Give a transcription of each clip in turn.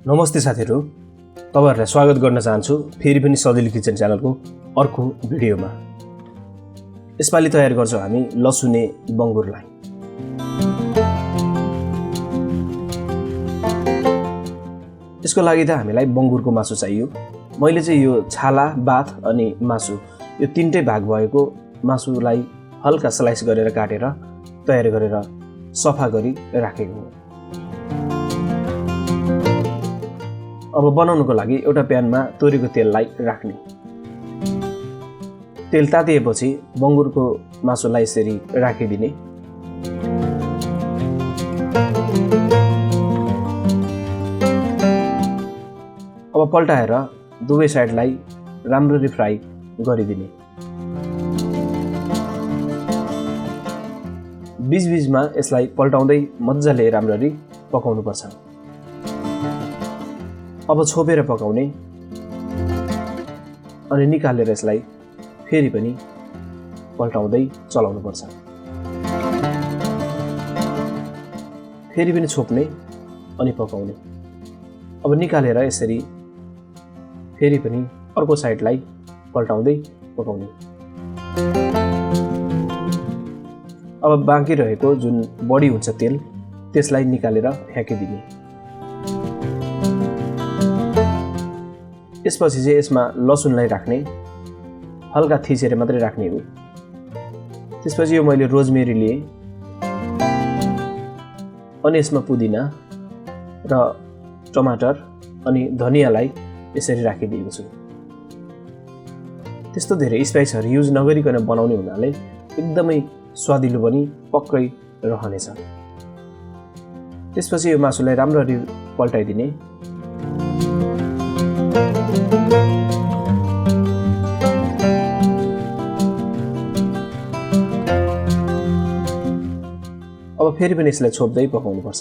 नमस्ते साथीहरु, तपाईहरुलाई स्वागत गर्न चाहन्छु फेरि पनि सजिलो किचन च्यानलको अर्को भिडियोमा। यसपालि तयार गर्छौं हामी लसुने बंगुरलाई। यसको लागि त हामीलाई बंगुरको मासु चाहियो। मैले चाहिँ यो छाला, बाथ अनि मासु यो तीनटै भाग भएको मासुलाई हल्का स्लाइस गरेर काटेर तयार गरेर सफा गरी राखेको हो। अब बनाउनको लागि एउटा प्यानमा तोरीको तेललाई राख्ने। तेल तातिएपछि बंगुरको मासुलाई यसरी राखिदिने। अब पल्टाएर दुवै साइडलाई राम्ररी फ्राई गरिदिने। बीचबीचमा यसलाई पल्टाउँदै मज्जाले राम्ररी पकाउनु पर्छ। अब छोपेर पकाउने अनि निकालेर यसलाई फेरि पनि पल्टाउँदै चलाउनु पर्छ। फेरि पनि छोप्ने अनि पकाउने। अब निकालेर यसरी फेरि पनि अर्को साइडलाई पल्टाउँदै पकाउने। अब बाँकी रहेको जुन बढी हुन्छ तेल त्यसलाई निकालेर फ्याँकिदिने। त्यसपछि चाहिँ यसमा लसुनलाई राख्ने, हल्का थिचेर मात्रै राख्ने हो। त्यसपछि यो मैले रोजमेरी लिए अनि यसमा पुदिना र टमाटर अनि धनियालाई यसरी राखिदिएको छु। त्यस्तो धेरै स्पाइसहरु युज नगरिकन बनाउने हुनाले एकदमै स्वादिलो पनि पक्कै रहनेछ। त्यसपछि यो मासुलाई राम्ररी पल्टाइदिने। अब फेरि पनि यसलाई छोप्दै पकाउनु पर्छ।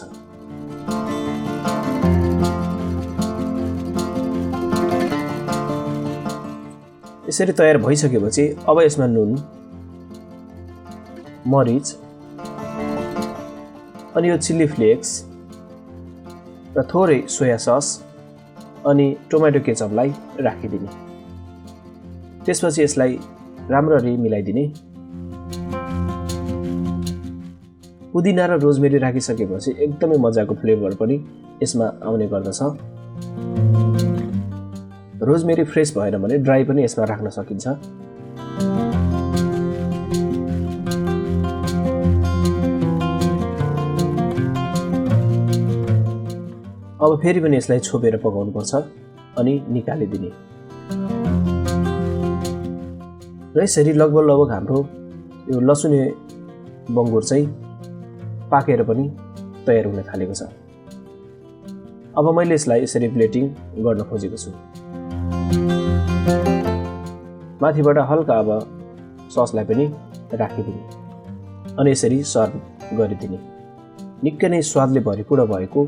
यसरी तयार भइसकेपछि अब यसमा नुन, मरिच अनि यो चिल्ली फ्लेक्स र थोरै सोया सस अनि टोमेटो केचपलाई राखिदिने। त्यसपछि यसलाई राम्ररी मिलाइदिने। पुदिना र रोजमेरी राखिसकेपछि एकदमै मजाको फ्लेभर पनि यसमा आउने गर्दछ। रोजमेरी फ्रेश भएन भने ड्राई पनि यसमा राख्न सकिन्छ। अब फेरि पनि यसलाई छोपेर पकाउनु पर्छ अनि निकालिदिने। र यसरी लगभग हाम्रो यो लसुने बंगुर चाहिँ पाकेर पनि तयार हुन थालेको छ। अब मैले यसलाई यसरी प्लेटिङ गर्न खोजेको छु। माथिबाट हल्का अब ससलाई पनि राखिदिने अनि यसरी सर्भ गरिदिने। निकै नै स्वादले भरिपूर्ण भएको,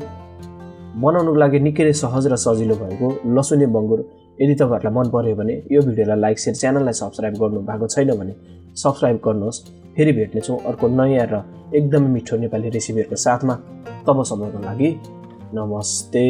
बनाउनुको लागि निकै नै सहज र सजिलो भएको लसुने बंगुर यदि तपाईहरुलाई मन पर्यो भने यो भिडियोलाई लाइक, शेयर, च्यानललाई सब्स्क्राइब गर्नु भएको छैन भने सब्स्क्राइब गर्नुहोस्। फेरि भेट्ने छौं अर्को नयाँ र एकदमै मिठो नेपाली रेसिपीहरुको साथमा। तबसम्मको लागि नमस्ते।